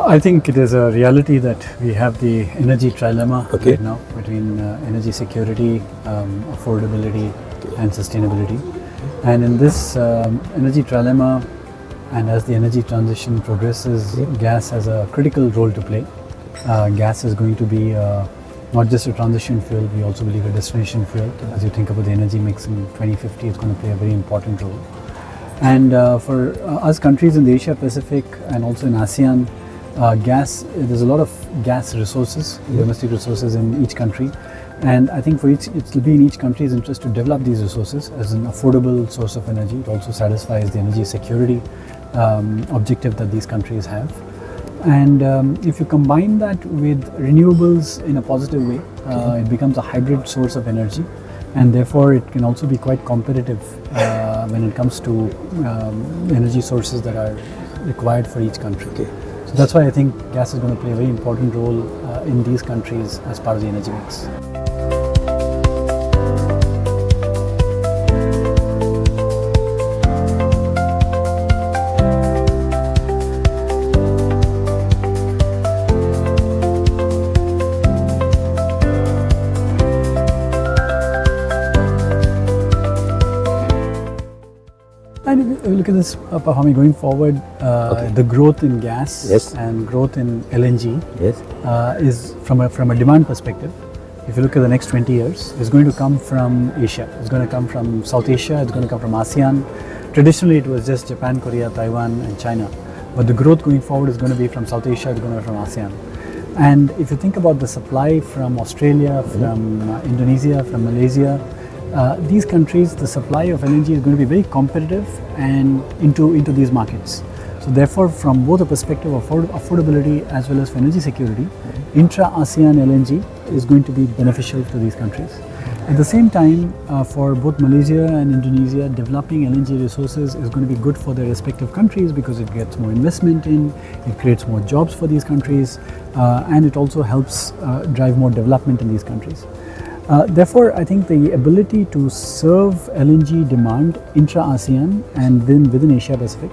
I think it is a reality that we have the energy trilemma Okay. right now between energy security, affordability, and sustainability. And in this energy trilemma, and as the energy transition progresses, gas has a critical role to play. Gas is going to be not just a transition fuel, we also believe a destination fuel. As you think about the energy mix in 2050, it's going to play a very important role. And for us countries in the Asia-Pacific and also in ASEAN, there's a lot of gas resources, domestic resources in each country. And I think it will be in each country's interest to develop these resources as an affordable source of energy. It also satisfies the energy security objective that these countries have. And if you combine that with renewables in a positive way, it becomes a hybrid source of energy, and therefore it can also be quite competitive when it comes to energy sources that are required for each country. So that's why I think gas is going to play a very important role in these countries as part of the energy mix. And if you look at this, Pahami, going forward, the growth in gas and growth in LNG is from a demand perspective. If you look at the next 20 years, it's going to come from Asia. It's going to come from South Asia. It's going to come from ASEAN. Traditionally, it was just Japan, Korea, Taiwan, and China. But the growth going forward is going to be from South Asia. It's going to be from ASEAN. And if you think about the supply from Australia, from Indonesia, from Malaysia, these countries, the supply of LNG is going to be very competitive and into these markets. So therefore, from both the perspective of affordability as well as for energy security, intra-ASEAN LNG is going to be beneficial to these countries. At the same time, for both Malaysia and Indonesia, developing LNG resources is going to be good for their respective countries because it gets more investment in, it creates more jobs for these countries, and it also helps drive more development in these countries. Therefore, I think the ability to serve LNG demand intra-ASEAN and then within Asia-Pacific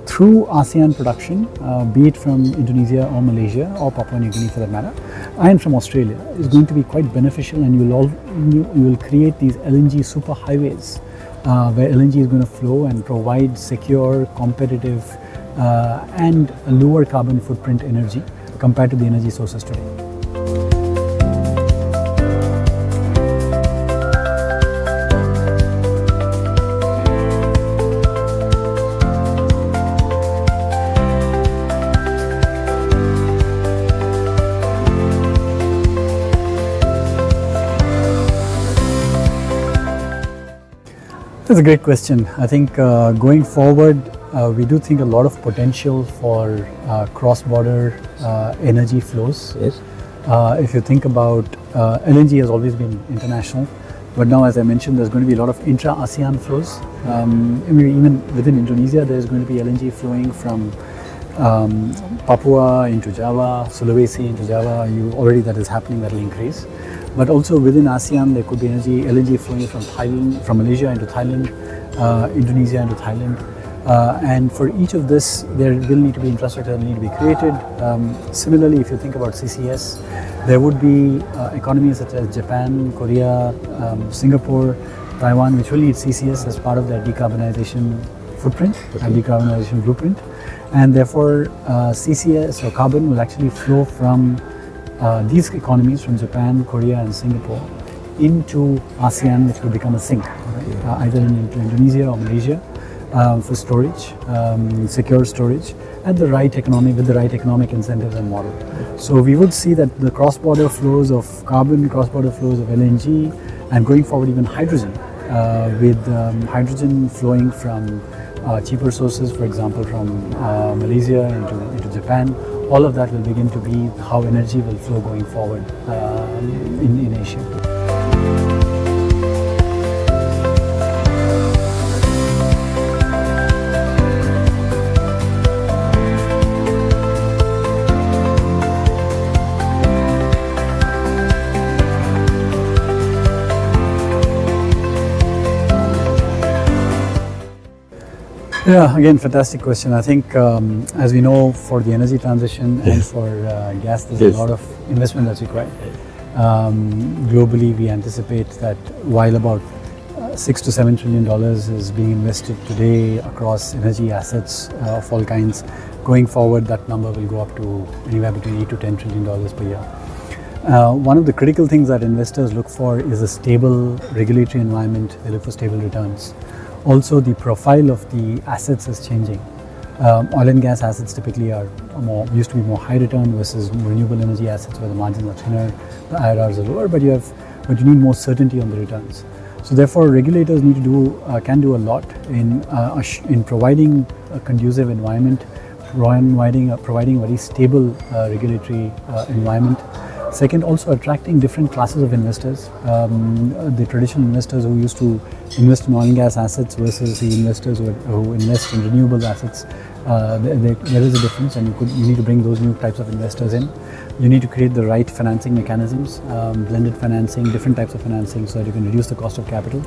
through ASEAN production, be it from Indonesia or Malaysia or Papua New Guinea for that matter, and from Australia, is going to be quite beneficial, and you will create these LNG superhighways where LNG is going to flow and provide secure, competitive, and a lower carbon footprint energy compared to the energy sources today. That's a great question. I think going forward, we do think a lot of potential for cross-border energy flows. If you think about LNG has always been international, but now, as I mentioned, there's going to be a lot of intra-ASEAN flows. Even within Indonesia, there's going to be LNG flowing from Papua into Java, Sulawesi into Java. Already that is happening, that will increase. But also within ASEAN, there could be LNG flowing from Thailand, from Malaysia into Thailand, Indonesia into Thailand. And for each of this, there will need to be infrastructure that will need to be created. Similarly, if you think about CCS, there would be economies such as Japan, Korea, Singapore, Taiwan, which will need CCS as part of their decarbonization footprint and decarbonization blueprint. And therefore, CCS or carbon will actually flow from these economies, from Japan, Korea, and Singapore, into ASEAN, which will become a sink, either into Indonesia or Malaysia, for storage, secure storage, with the right economic incentives and model. So we would see that the cross-border flows of carbon, cross-border flows of LNG, and going forward even hydrogen, with hydrogen flowing from cheaper sources, for example from Malaysia into Japan. All of that will begin to be how energy will flow going forward in Asia. Yeah, again, fantastic question. I think, as we know, for the energy transition and for gas, there's a lot of investment that's required. Globally, we anticipate that while about $6 to $7 trillion is being invested today across energy assets of all kinds, going forward, that number will go up to anywhere between $8 to $10 trillion per year. One of the critical things that investors look for is a stable regulatory environment. They look for stable returns. Also, the profile of the assets is changing. Oil and gas assets typically used to be more high return versus renewable energy assets where the margins are thinner, the IRRs are lower, but you need more certainty on the returns. So therefore, regulators can do a lot in providing a conducive environment, providing a very stable regulatory environment. Second, also attracting different classes of investors. The traditional investors who used to invest in oil and gas assets versus the investors who invest in renewable assets. There is a difference, and you need to bring those new types of investors in. You need to create the right financing mechanisms, blended financing, different types of financing, so that you can reduce the cost of capital.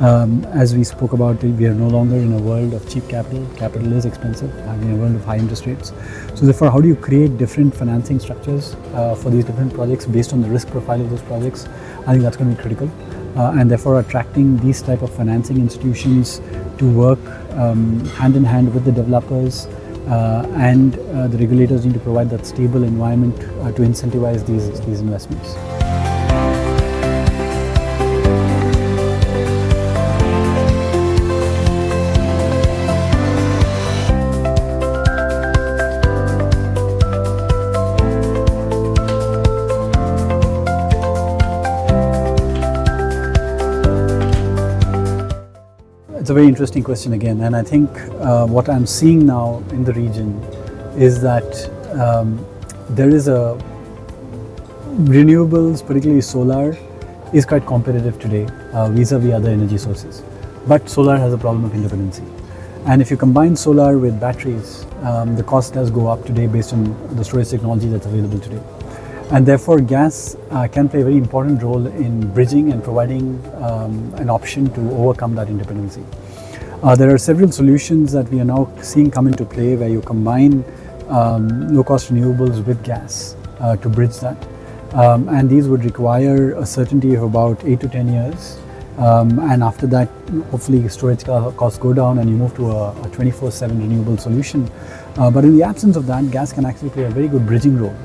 As we spoke about, we are no longer in a world of cheap capital. Capital is expensive, in a world of high interest rates. So therefore, how do you create different financing structures for these different projects based on the risk profile of those projects? I think that's going to be critical. And therefore, attracting these type of financing institutions to work hand in hand with the developers and the regulators need to provide that stable environment to incentivize these investments. It's a very interesting question again, and I think what I'm seeing now in the region is that there is renewables, particularly solar, is quite competitive today vis-a-vis other energy sources. But solar has a problem of intermittency. And if you combine solar with batteries, the cost does go up today based on the storage technology that's available today. And therefore, gas can play a very important role in bridging and providing an option to overcome that intermittency. There are several solutions that we are now seeing come into play where you combine low-cost renewables with gas to bridge that. And these would require a certainty of about 8 to 10 years. And after that, hopefully storage costs go down and you move to a 24/7 renewable solution. But in the absence of that, gas can actually play a very good bridging role.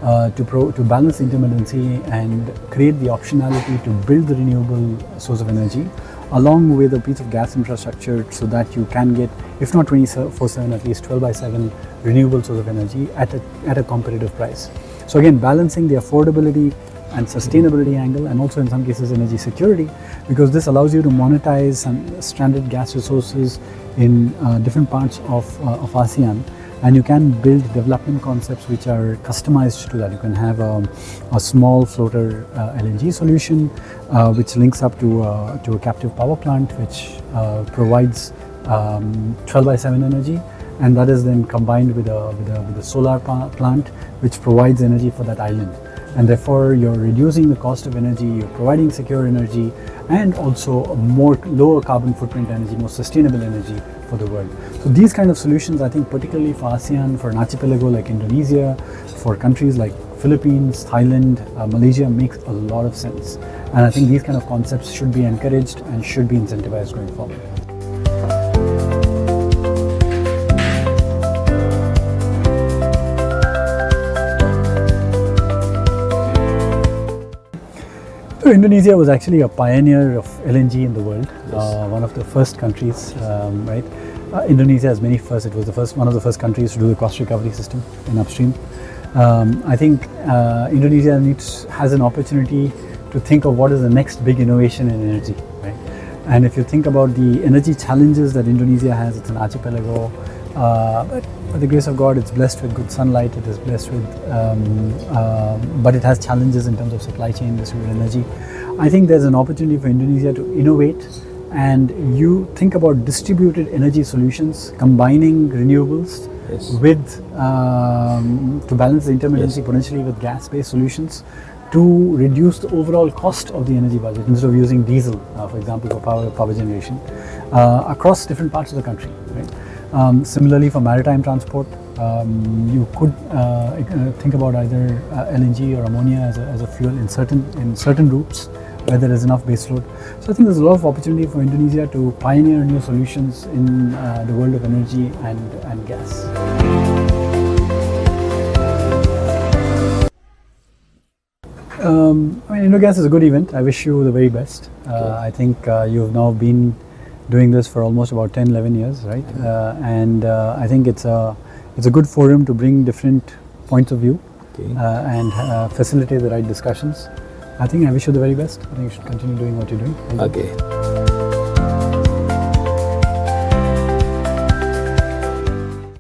To balance intermittency and create the optionality to build the renewable source of energy along with a piece of gas infrastructure so that you can get, if not 24/7, at least 12/7 renewable source of energy at a competitive price. So again, balancing the affordability and sustainability angle, and also in some cases energy security, because this allows you to monetize some stranded gas resources in different parts of ASEAN. And you can build development concepts which are customized to that. You can have a small floater LNG solution which links up to a captive power plant which provides 12/7 energy, and that is then combined with a solar plant which provides energy for that island. And therefore, you're reducing the cost of energy, you're providing secure energy, and also a lower carbon footprint energy, more sustainable energy for the world. So these kind of solutions, I think, particularly for ASEAN, for an archipelago like Indonesia, for countries like Philippines, Thailand, Malaysia, makes a lot of sense. And I think these kind of concepts should be encouraged and should be incentivized going forward. So Indonesia was actually a pioneer of LNG in the world, one of the first countries, right? Indonesia has many firsts. It was one of the first countries to do the cost recovery system in upstream. I think Indonesia has an opportunity to think of what is the next big innovation in energy, right? And if you think about the energy challenges that Indonesia has, it's an archipelago, but by the grace of God, it's blessed with good sunlight. It is blessed with, but it has challenges in terms of supply chain, distributed energy. I think there's an opportunity for Indonesia to innovate, and you think about distributed energy solutions, combining renewables with to balance the intermittency potentially with gas-based solutions. to reduce the overall cost of the energy budget instead of using diesel, for example, for power generation across different parts of the country. Right? Similarly, for maritime transport, you could think about either LNG or ammonia as a fuel in certain routes where there is enough base load. So I think there's a lot of opportunity for Indonesia to pioneer new solutions in the world of energy and gas. Indogas is a good event. I wish you the very best. I think you've now been doing this for almost about 10-11 years, right? And I think it's a good forum to bring different points of view and facilitate the right discussions. I think I wish you the very best. I think you should continue doing what you're doing. Thank you.